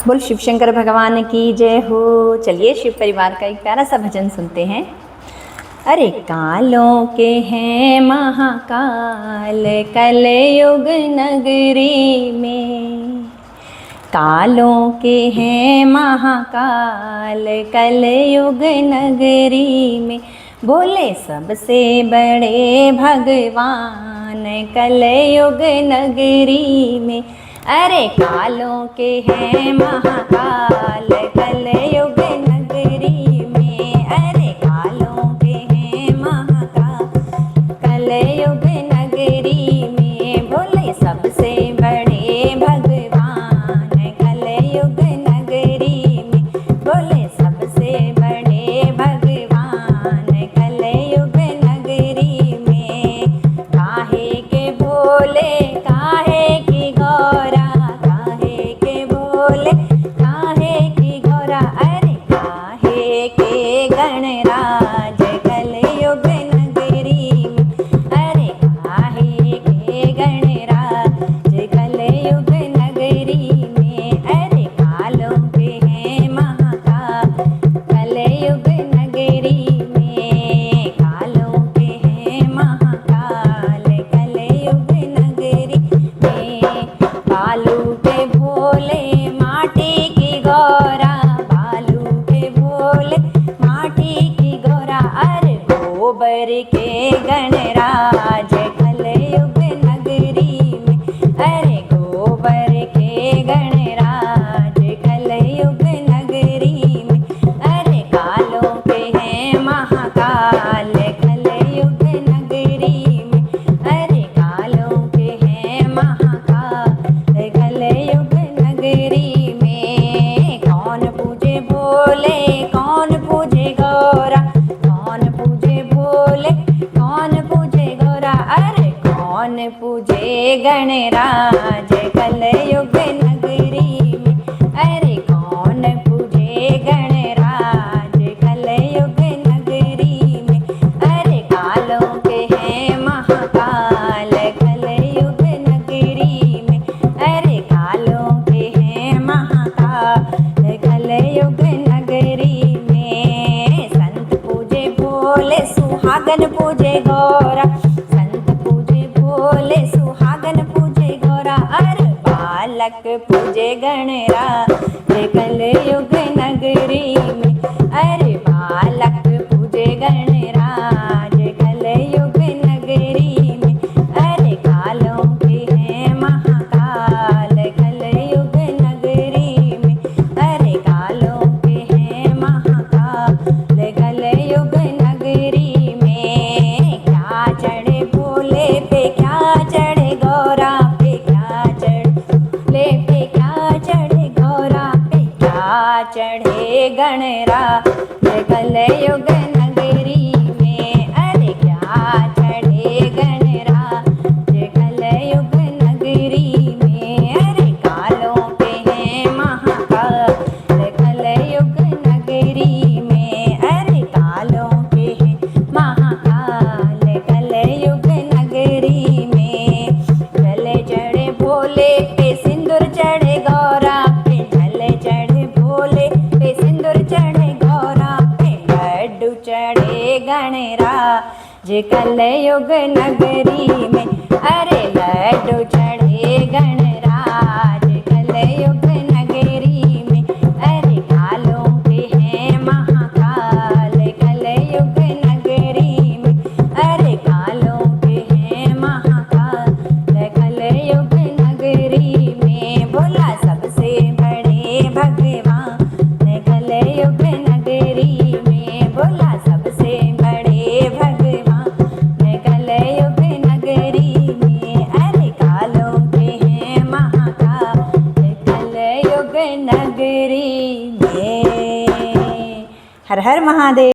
बोल शिव शंकर भगवान की जय हो। चलिए शिव परिवार का एक प्यारा सा भजन सुनते हैं। अरे कालों के हैं महाकाल कलयुग नगरी में, कालों के हैं महाकाल कलयुग नगरी में, बोले सबसे बड़े भगवान कलयुग नगरी में। अरे कालों के हैं महाकाल कलयुग नगरी में, अरे कालों के हैं महाकाल कलयुग नगरी में, बोले सबसे बड़े भगवान कलयुग नगरी में, बोले सबसे बड़े भगवान कलयुग नगरी में। काहे के बोले काहे की गौरा, काहे के बोले काहे की गौरा, अरे काहे के गणराज कलयुग नगरी में, अरे काहे के गणराज कलयुग नगरी में। अरे कालों के हैं महाकाल कलयुग नगरी में, कालों के हैं महाकाल कलयुग नगरी में। बालू के भोले माटी की गौरा, बालू के भोले माटी की गौरा, अरे गोबर के गणराज कलयुग नगरी में, अरे गोबर के गणराज कलयुग नगरी में। अरे कालों के हैं महाकाल कलयुग नगरी में, अरे कालों के हैं महाकाल कलयुग नगरी में। कौन पूजे भोले कौन पूजे गौरा, कौन पूजे भोले कौन पूजे गौरा, अरे कौन पूजे गणराज कलयुग नगरी में, अरे कौन पूजे गणराज कलयुग नगरी में। अरे कालों के हैं महाकाल कलयुग नगरी में, अरे कालों के हैं महाकाल कलयुग नगरी में। संत पूजे भोले सुहागन पूजे गौरा, संत पूजे भोले सुहागन पूजे गौरा, अरे बालक पूजे गणराज कलयुग नगरी में, अरे बालक पूजे गणराज कलयुग नगरी में। अरे कालों के हैं महाकाल कलयुग नगरी में, अरे कालों के हैं महाकाल कलयुग नगरी में। क्या चढ़े भोले पे क्या चढ़े गौरा पे, क्या चढ़े पे क्या चढ़े गौरा पे, क्या चढ़े गणराज कलयुग नगरी में, अरे क्या चढ़े गणराज कलयुग नगरी में। अरे कालों के हैं महाकाल कलयुग नगरी में, अरे कालों के हैं महाकाल कलयुग नगरी में। जले चढ़े भोले पे सिंदूर चढ़े गौरा पे, जले चढ़े भोले पे सिंदूर चढ़े गौरा पे, लड्डू चढ़े गणराज कलयुग नगरी में, अरे लड्डू चढ़े गणराज कलयुग नगरी में। अरे कालों के हैं महाकाल कलयुग नगरी में, अरे कालों के हैं महाकाल कलयुग नगरी में, बोला सबसे बड़े भगवान कलयुग नगरी में, बोला सबसे बड़े भगवान कलयुग नगरी में। अरे कालों के हैं महाकाल कलयुग नगरी में। हर हर महादेव।